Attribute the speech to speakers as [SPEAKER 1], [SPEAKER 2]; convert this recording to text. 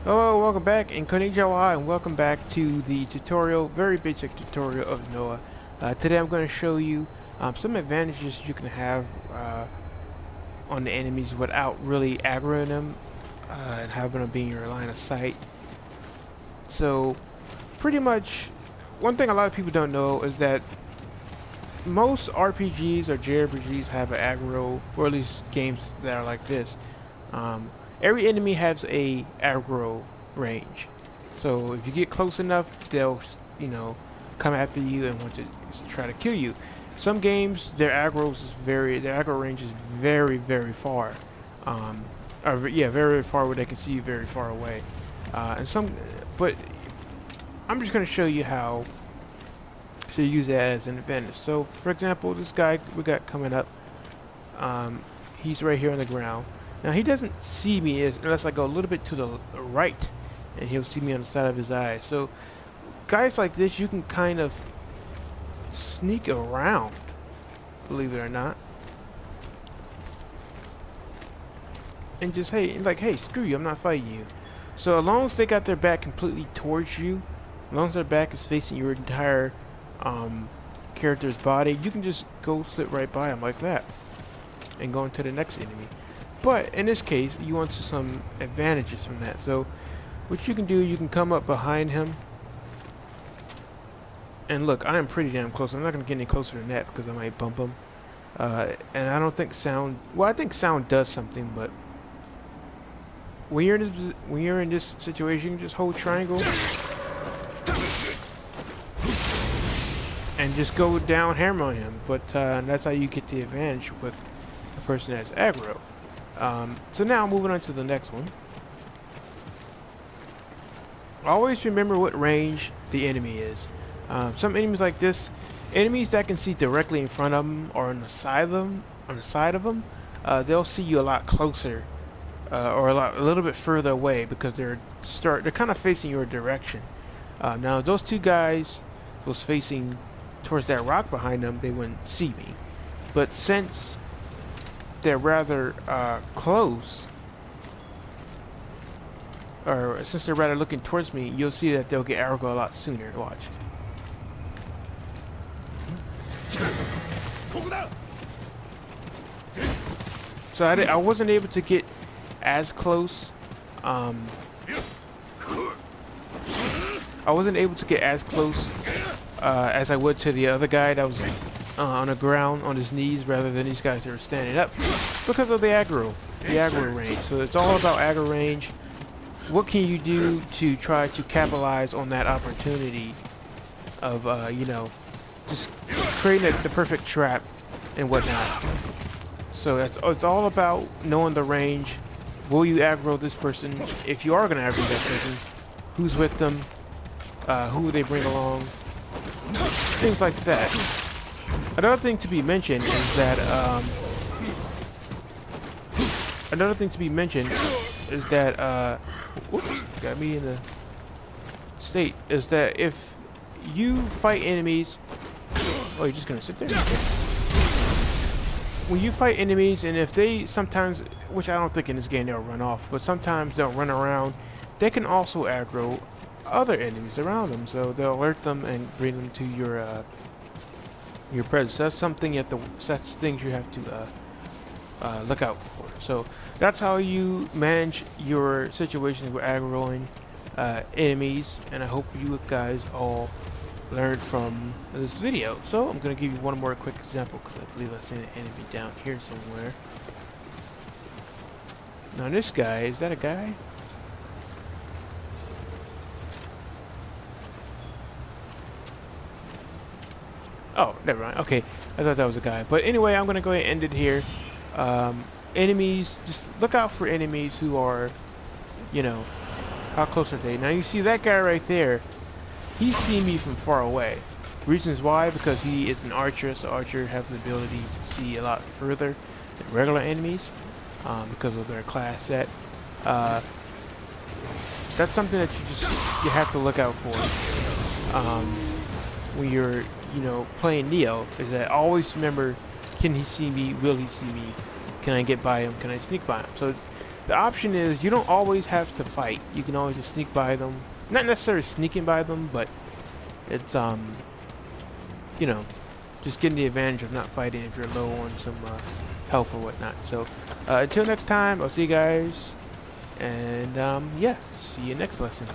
[SPEAKER 1] Hello, welcome back, and konnichiwa, and welcome back to the tutorial, very basic tutorial of Nioh. Today I'm going to show you some advantages you can have on the enemies without really aggroing them and having them be in your line of sight. So, pretty much, one thing a lot of people don't know is that most RPGs or JRPGs have an aggro, or at least games that are like this. Um, every enemy has a aggro range. So if you get close enough, they'll, come after you and want to try to kill you. Some games, their aggro range is very, very far. Very, very far where they can see you very far away. But I'm just going to show you how to use that as an advantage. So, for example, this guy we got coming up, he's right here on the ground. Now, he doesn't see me unless I go a little bit to the right, and he'll see me on the side of his eye. So, guys like this, you can kind of sneak around, believe it or not. And just, hey, screw you, I'm not fighting you. So, as long as they got their back completely towards you, as long as their back is facing your entire character's body, you can just go sit right by him like that and go into the next enemy. But in this case, you want some advantages from that. So what you can do, you can come up behind him, and look, I am pretty damn close. I'm not going to get any closer than that because I might bump him. And I don't think sound, well, I think sound does something, but when you're in this situation, you just hold triangle and just go down hammer on him. But that's how you get the advantage with a person that's aggro. So now moving on to the next one. Always remember what range the enemy is. Some enemies like this, enemies that can see directly in front of them or on the side of them, they'll see you a lot closer or a little bit further away because they're kind of facing your direction. Now those two guys was facing towards that rock behind them, they wouldn't see me. But since they're rather close, or since they're rather looking towards me, you'll see that they'll get aggro a lot sooner. Watch. So I wasn't able to get as close. I wasn't able to get as close as I would to the other guy that was on the ground on his knees rather than these guys that are standing up because of the aggro range. So it's all about aggro range. What can you do to try to capitalize on that opportunity of just creating the perfect trap and whatnot. So it's all about knowing the range. Will you aggro this person? If you are going to aggro that person, who's with them? Who they bring along? Things like that. Another thing to be mentioned is that whoops, got me in the state, is that if you fight enemies, oh, you're just gonna sit there? When you fight enemies, and if they sometimes, which I don't think in this game they'll run off, but sometimes they'll run around, they can also aggro other enemies around them, so they'll alert them and bring them to your presence. That's things you have to look out for. So that's how you manage your situations with aggroing enemies, and I hope you guys all learned from this video. So I'm going to give you one more quick example because I believe I seen an enemy down here somewhere. Now this guy, is that a guy? Oh, never mind. Okay, I thought that was a guy. But anyway, I'm going to go ahead and end it here. Enemies, just look out for enemies who are, how close are they? Now you see that guy right there. He's seeing me from far away. Reasons why? Because he is an archer, so archer has the ability to see a lot further than regular enemies because of their class set. That's something that you have to look out for when you're playing Nioh. Is that always remember, can he see me? Will he see me? Can I get by him? Can I sneak by him? So the option is you don't always have to fight. You can always just sneak by them. Not necessarily sneaking by them, but it's you know, just getting the advantage of not fighting if you're low on some health or whatnot. So until next time, I'll see you guys, and yeah, see you next lesson.